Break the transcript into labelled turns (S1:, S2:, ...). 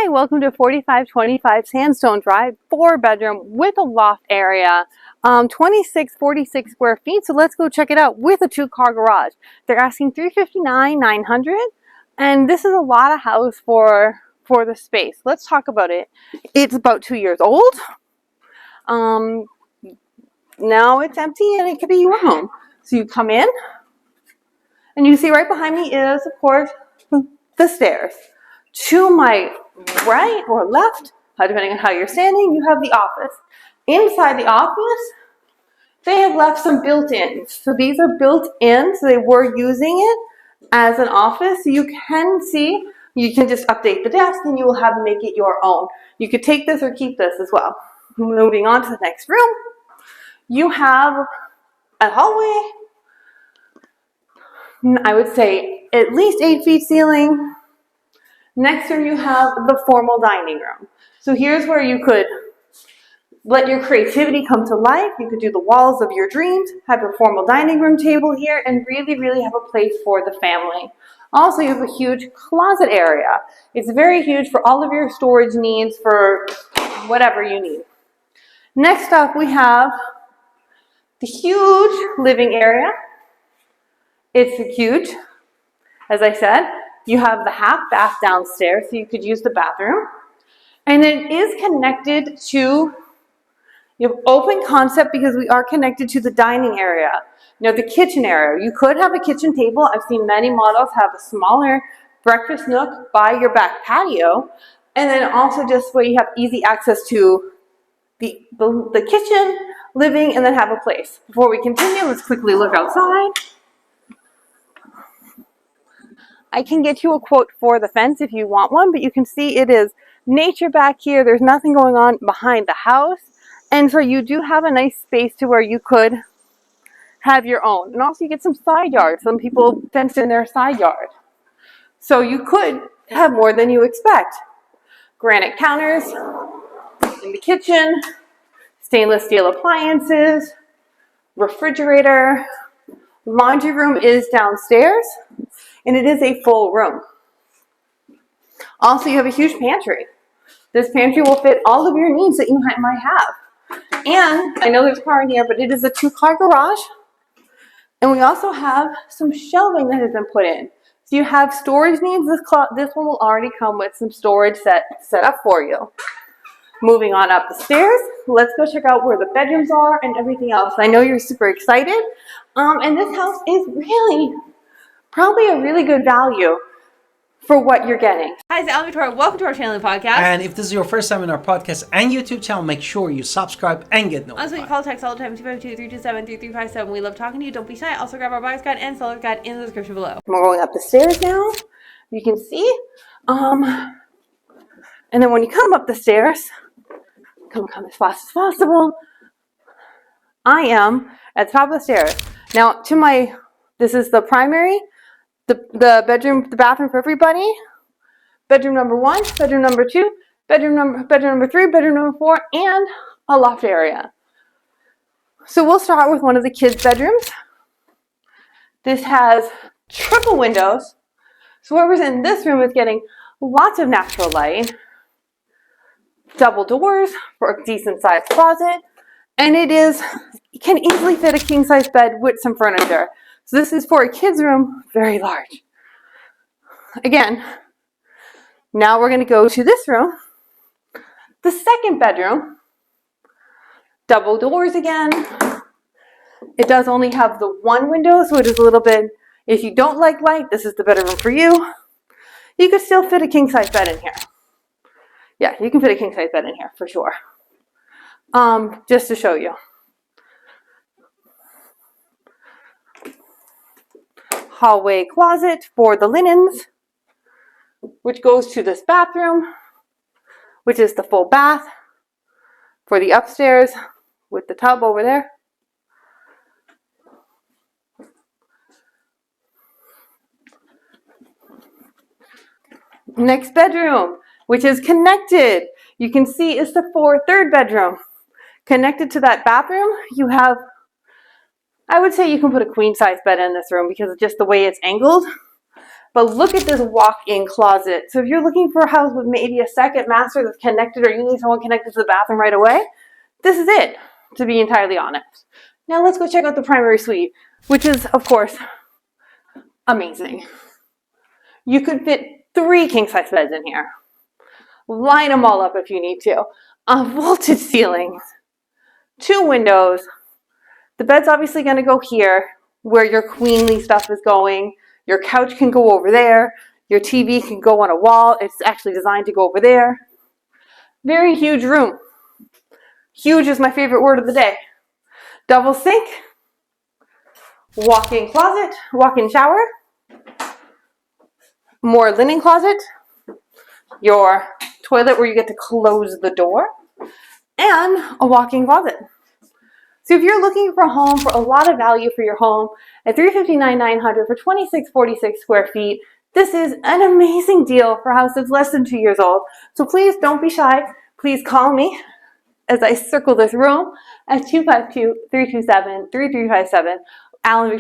S1: Hi, welcome to 4525 Sandstone Drive, 4-bedroom with a loft area, 2646 square feet. So let's go check it out with a 2-car garage. They're asking $359,900, and this is a lot of house for the space. Let's talk about it. It's about 2 years old. Now it's empty and it could be your home. So you come in, and you see right behind me is, of course, the stairs. To my right or left, depending on how you're standing, you have the office. Inside the office, they have left some built-ins. So these are built in, so they were using it as an office. So you can see, you can just update the desk and you will have make it your own. You could take this or keep this as well. Moving on to the next room, you have a hallway. I would say at least 8 feet ceiling. Next room you have the formal dining room. So here's where you could let your creativity come to life. You could do the walls of your dreams, have your formal dining room table here, and really have a place for the family. Also, you have a huge closet area. It's very huge for all of your storage needs, for whatever you need. Next up, we have the huge living area. It's huge, as I said. You have the half bath downstairs, so you could use the bathroom. And it is connected to, you have open concept because we are connected to the dining area. You know, the kitchen area. You could have a kitchen table. I've seen many models have a smaller breakfast nook by your back patio. And then also just where you have easy access to the kitchen, living, and then have a place. Before we continue, let's quickly look outside. I can get you a quote for the fence if you want one, but you can see it is nature back here. There's nothing going on behind the house. And so you do have a nice space to where you could have your own. And also you get some side yard. Some people fenced in their side yard. So you could have more than you expect. Granite counters in the kitchen, stainless steel appliances, refrigerator. Laundry room is downstairs. And it is a full room. Also, you have a huge pantry. This pantry will fit all of your needs that you might have. And I know there's a car in here, but it is a 2-car garage. And we also have some shelving that has been put in. So you have storage needs. This one will already come with some storage set up for you. Moving on up the stairs, let's go check out where the bedrooms are and everything else. I know you're super excited. And this house is probably a really good value for what you're getting. Hi, it's Victoria. Welcome to our channel and podcast.
S2: And if this is your first time in our podcast and YouTube channel, make sure you subscribe and get notified.
S1: Also, you call text all the time, 252-327-3357. We love talking to you. Don't be shy. Also, grab our buyer's guide and seller's guide in the description below. We're going up the stairs now. You can see. And then when you come up the stairs, come as fast as possible. I am at the top of the stairs. Now, this is the primary. The bedroom, the bathroom for everybody. Bedroom number 1, bedroom number 2, bedroom number 3, bedroom number 4, and a loft area. So we'll start with one of the kids' bedrooms. This has triple windows. So whoever's in this room is getting lots of natural light. Double doors for a decent sized closet. And it can easily fit a king size bed with some furniture. So this is for a kid's room, very large. Again, now we're going to go to this room. The second bedroom, double doors again. It does only have the one window, so it is a little bit, if you don't like light, this is the better room for you. You could still fit a king size bed in here. Yeah, you can fit a king size bed in here for sure. Just to show you. Hallway closet for the linens, which goes to this bathroom, which is the full bath for the upstairs with the tub over there. Next bedroom, which is connected. You can see it's the third bedroom. Connected to that bathroom, you have, I would say you can put a queen size bed in this room because of just the way it's angled. But look at this walk-in closet. So if you're looking for a house with maybe a second master that's connected, or you need someone connected to the bathroom right away, this is it, to be entirely honest. Now let's go check out the primary suite, which is, of course, amazing. You could fit 3 king-size beds in here. Line them all up if you need to. Vaulted ceilings, 2 windows. The bed's obviously going to go here where your queenly stuff is going. Your couch can go over there. Your TV can go on a wall. It's actually designed to go over there. Very huge room. Huge is my favorite word of the day. Double sink, walk-in closet, walk-in shower, more linen closet, your toilet where you get to close the door, and a walk-in closet. So if you're looking for a home for a lot of value for your home at $359,900 for 2646 square feet, this is an amazing deal for a house that's less than 2 years old. So please don't be shy. Please call me as I circle this room at 252-327-3357. Alan